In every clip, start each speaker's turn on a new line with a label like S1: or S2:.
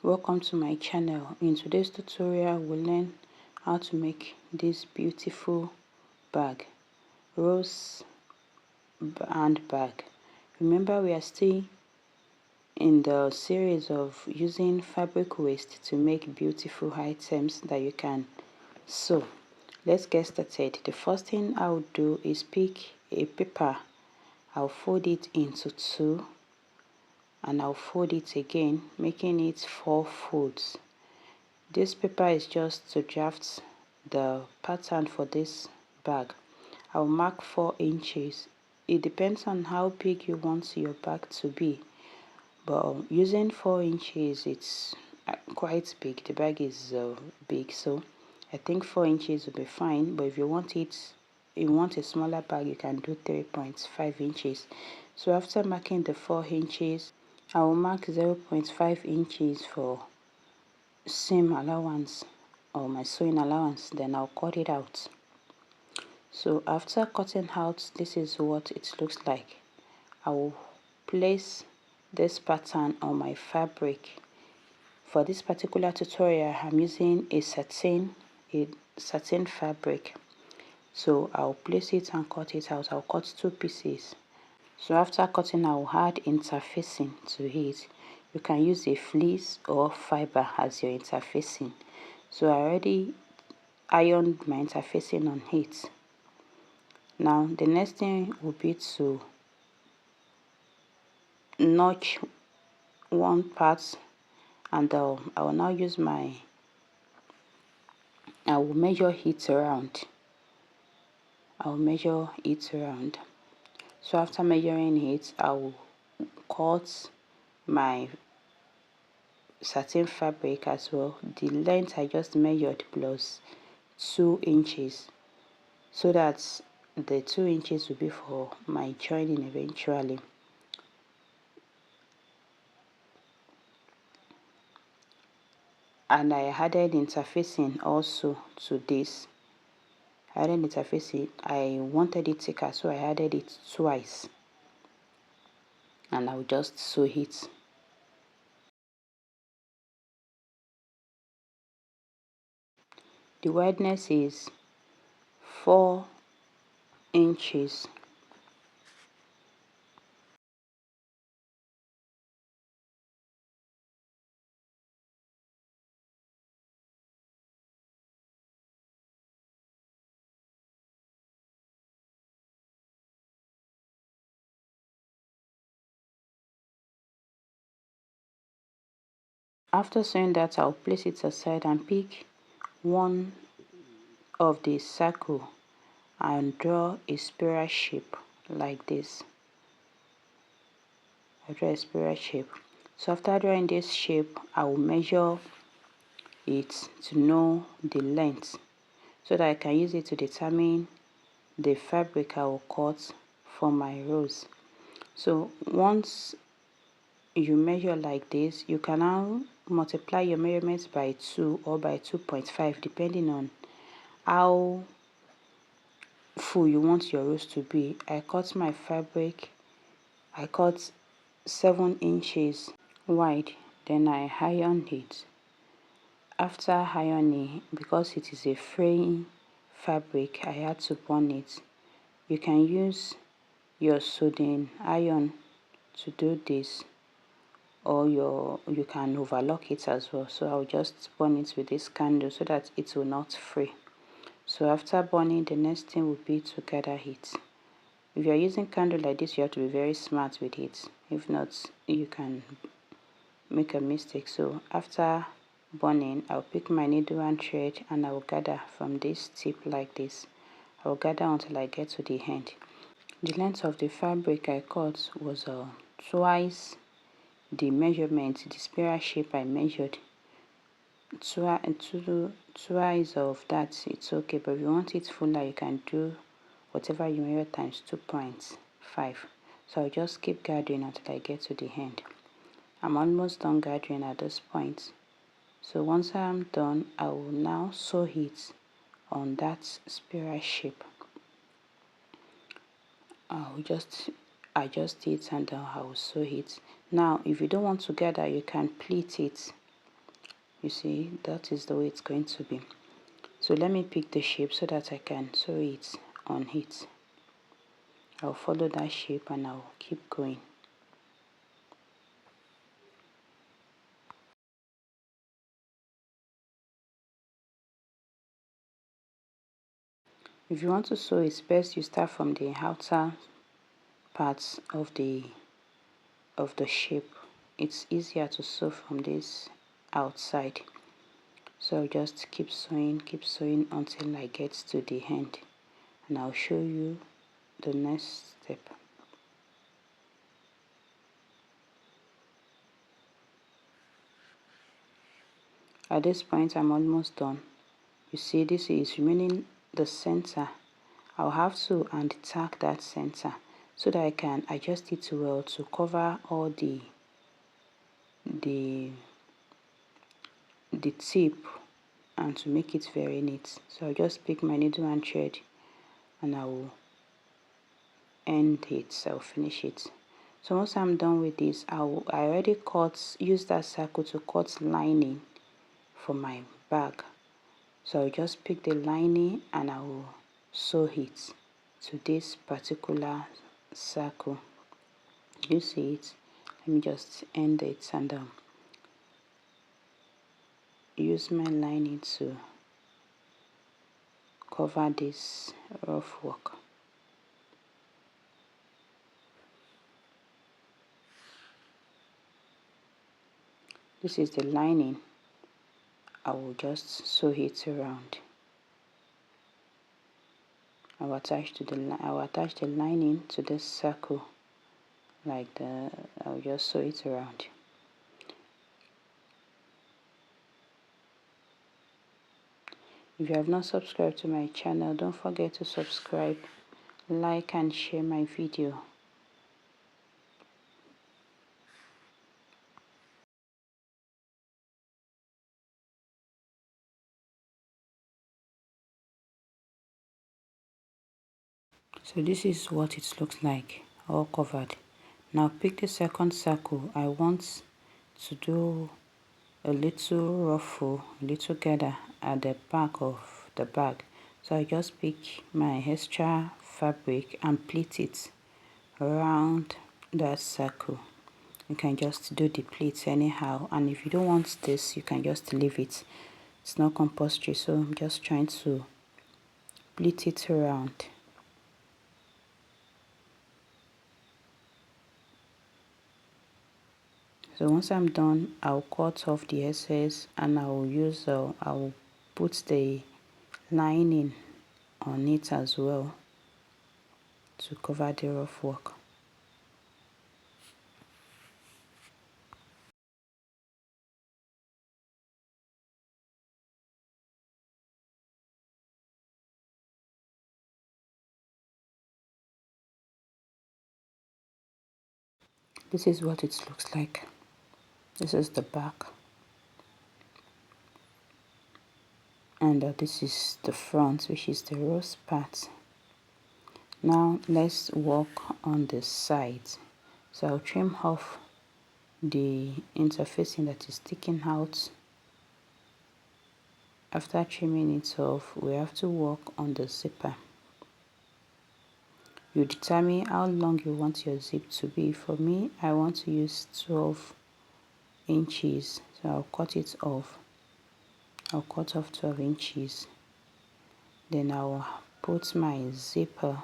S1: welcome to my channel. In today's tutorial we'll learn how to make this beautiful bag, rose handbag. Remember, we are still in the series of using fabric waste to make beautiful items that you can sew. Let's get started. The first thing I'll do is pick a paper. I'll fold it into two and I'll fold it again, making it 4 folds. This paper is just to draft the pattern for this bag. I'll mark 4 inches. It depends on how big you want your bag to be, but using 4 inches, it's quite big. The bag is big, so I think 4 inches will be fine. But if you want a smaller bag, you can do 3.5 inches. So after marking the 4 inches, I will mark 0.5 inches for seam allowance or my sewing allowance. Then I'll cut it out. So after cutting out, this is what it looks like. I will place this pattern on my fabric. For this particular tutorial, I'm using a satin fabric. So I'll place it and cut it out. I'll cut 2 pieces. So after cutting, I'll add interfacing to it. You can use a fleece or fiber as your interfacing. So I already ironed my interfacing on it. Now the next thing will be to notch one part, and I will now use I will measure it around. So after measuring it, I will cut my satin fabric as well. The length I just measured plus 2 inches, so that the 2 inches will be for my joining eventually. And I added interfacing also to this. I wanted it thicker, so I added it twice, and I'll just sew it. The wideness is 4 inches. After sewing that, I'll place it aside and pick one of the circle and draw a spiral shape like this. I draw a spiral shape. So after drawing this shape, I will measure it to know the length, so that I can use it to determine the fabric I will cut for my rose. So once you measure like this, you can now multiply your measurements by 2 or by 2.5, depending on how full you want your rose to be. I cut my fabric, I cut 7 inches wide, then I ironed it. After ironing, because it is a fraying fabric, I had to burn it. You can use your soldering iron to do this, or you can overlock it as well. So I'll just burn it with this candle so that it will not fray. So after burning, the next thing will be to gather it. If you are using candle like this, you have to be very smart with it. If not, you can make a mistake. So after burning, I'll pick my needle and thread, and I will gather from this tip like this. I will gather until I get to the end. The length of the fabric I cut was twice the measurement, the spiral shape I measured. Twice of that, it's okay, but if you want it fuller, you can do whatever you measure times 2.5. So I'll just keep gathering until I get to the end. I'm almost done gathering at this point. So once I'm done, I will now sew it on that spiral shape. I'll just adjust it and I will sew it. Now if you don't want to gather, you can pleat it. You see, that is the way it's going to be. So let me pick the shape so that I can sew it on it. I'll follow that shape and I'll keep going. If you want to sew, it's best you start from the outer parts of the shape. It's easier to sew from this outside. So I'll just keep sewing until I get to the end, and I'll show you the next step. At this point I'm almost done. You see, this is remaining the center. I'll have to hand tack that center so that I can adjust it well to cover all the tip and to make it very neat. So I'll just pick my needle and thread and I will end it. So I'll finish it. So once I'm done with this, I already use that circle to cut lining for my bag. So I'll just pick the lining and I will sew it to this particular circle. You see it? Let me just end it and use my lining to cover this rough work. This is the lining. I will just sew it around. I will attach the lining to this circle like that. I'll just sew it around. If you have not subscribed to my channel, don't forget to subscribe, like and share my video. So this is what it looks like, all covered. Now pick the second circle. I want to do a little ruffle, a little gather at the back of the bag. So I just pick my extra fabric and pleat it around that circle. You can just do the pleats anyhow, and if you don't want this, you can just leave it. It's not compulsory, so I'm just trying to pleat it around. So once I'm done, I'll cut off the excess and I'll put the lining on it as well to cover the rough work. This is what it looks like. This is the back, and this is the front, which is the rose part. Now let's work on the sides. So I'll trim off the interfacing that is sticking out. After trimming it off, we have to work on the zipper. You determine how long you want your zip to be. For me, I want to use 12 inches, so I'll cut it off. I'll cut off 12 inches. Then I'll put my zipper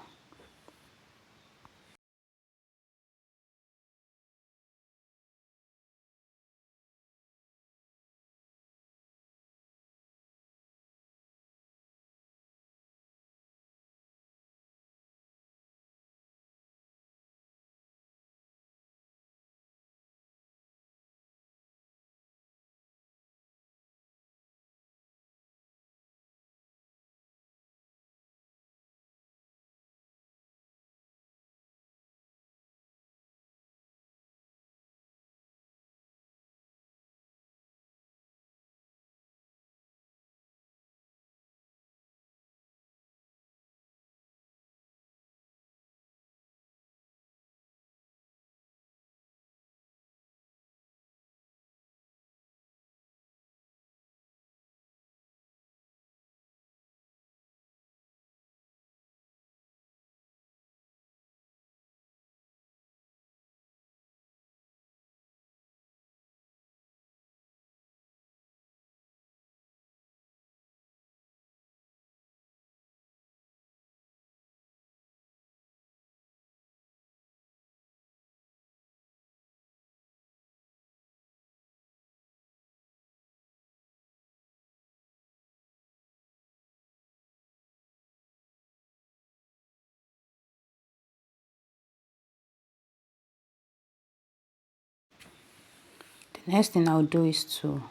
S1: Next thing I'll do is to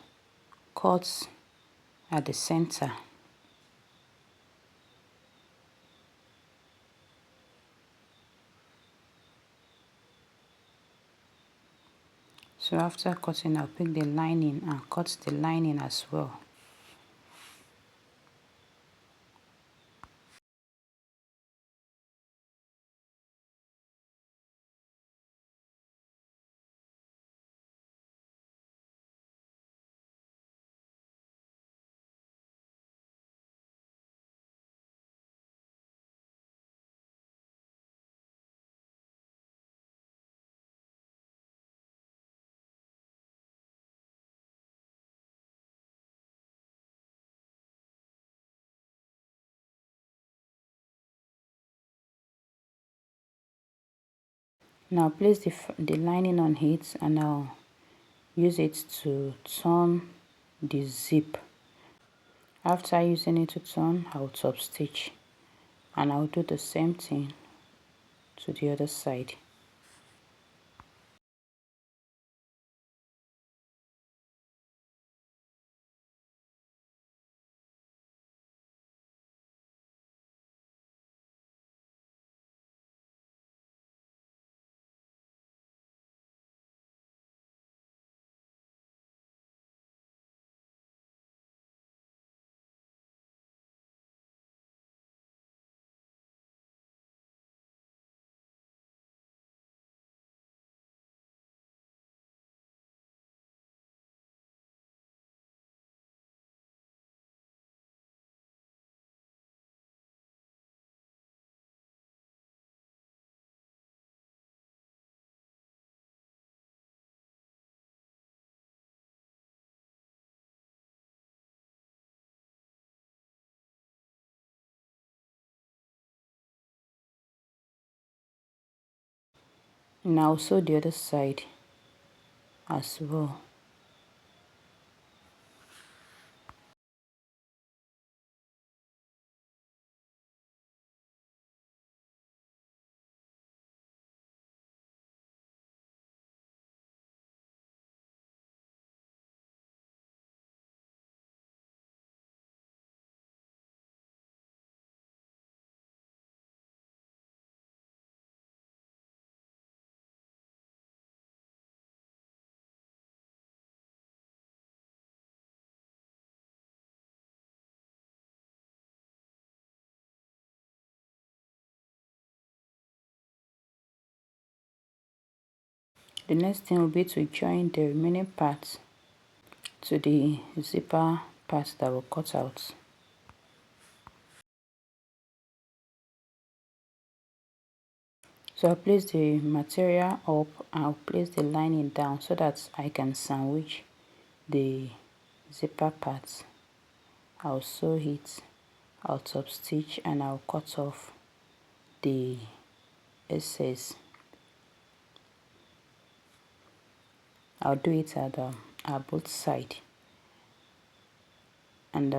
S1: cut at the center. So after cutting, I'll pick the lining and cut the lining as well. Now place the lining on it, and I'll use it to turn the zip. After using it to turn, I'll top stitch, and I'll do the same thing to the other side. Now sew the other side as well. The next thing will be to join the remaining parts to the zipper part that will cut out. So I'll place the material up, and I'll place the lining down so that I can sandwich the zipper parts. I'll sew it, I'll top stitch, and I'll cut off the excess. I'll do it at both sides. And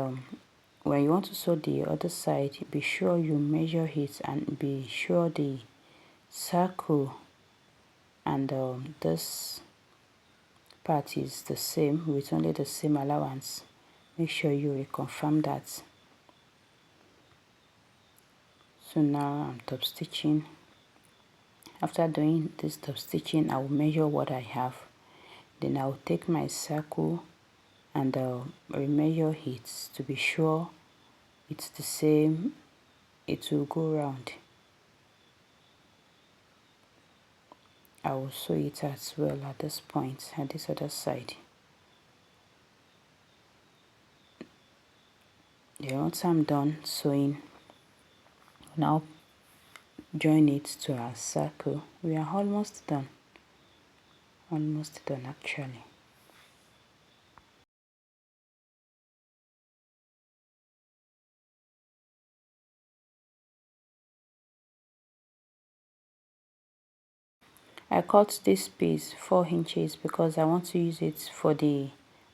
S1: when you want to sew the other side, be sure you measure it, and be sure the circle and this part is the same, with only the same allowance. Make sure you reconfirm that. So now I'm top stitching. After doing this top stitching, I will measure what I have. Then I'll take my circle and remeasure it to be sure it's the same. It will go round. I will sew it as well at this point, at this other side. Then once I'm done sewing, now join it to our circle. We are almost done. Almost done actually. I cut this piece 4 inches because I want to use it for the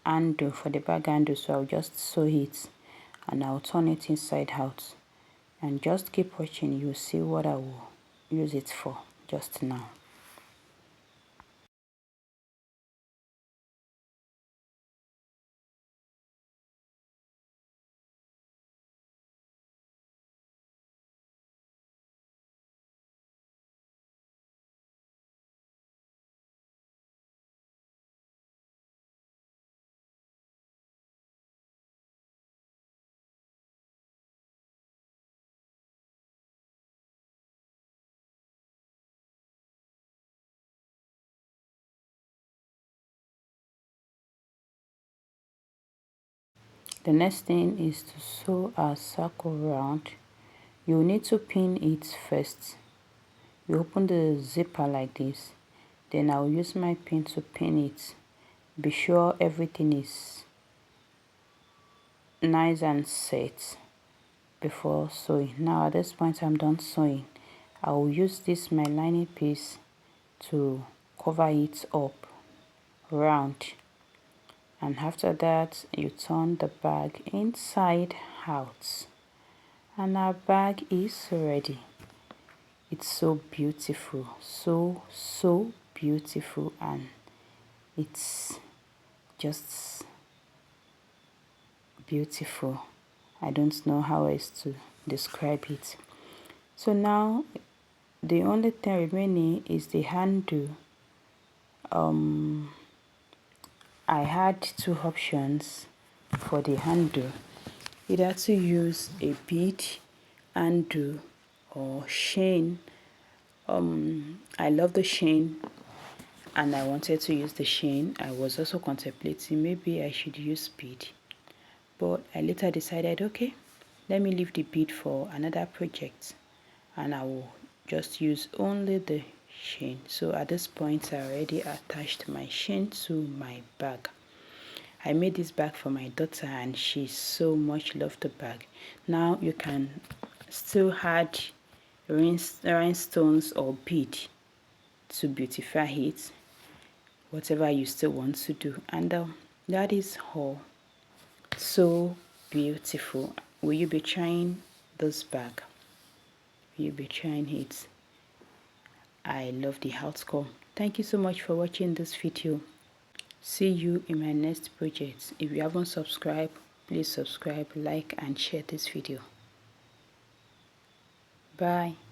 S1: handle, for the bag handle. So I'll just sew it and I'll turn it inside out. And just keep watching, you'll see what I will use it for just now. The next thing is to sew our circle round. You need to pin it first. You open the zipper like this, then I'll use my pin to pin it. Be sure everything is nice and set before sewing. Now at this point I'm done sewing. I will use this my lining piece to cover it up round, and after that you turn the bag inside out and our bag is ready. It's so beautiful, so beautiful, and it's just beautiful. I don't know how else to describe it. So now the only thing remaining is the handle. I had two options for the handle, either to use a bead handle or chain. I love the chain and I wanted to use the chain. I was also contemplating maybe I should use bead, but I later decided, okay, let me leave the bead for another project and I will just use only the chain. So at this point I already attached my chain to my bag. I made this bag for my daughter and she so much loved the bag. Now you can still add rhinestones or bead to beautify it, whatever you still want to do. And that is all. So beautiful. Will you be trying this bag? Will you be trying it? I love the outcome. Thank you so much for watching this video. See you in my next project. If you haven't subscribed, please subscribe, like and share this video. Bye.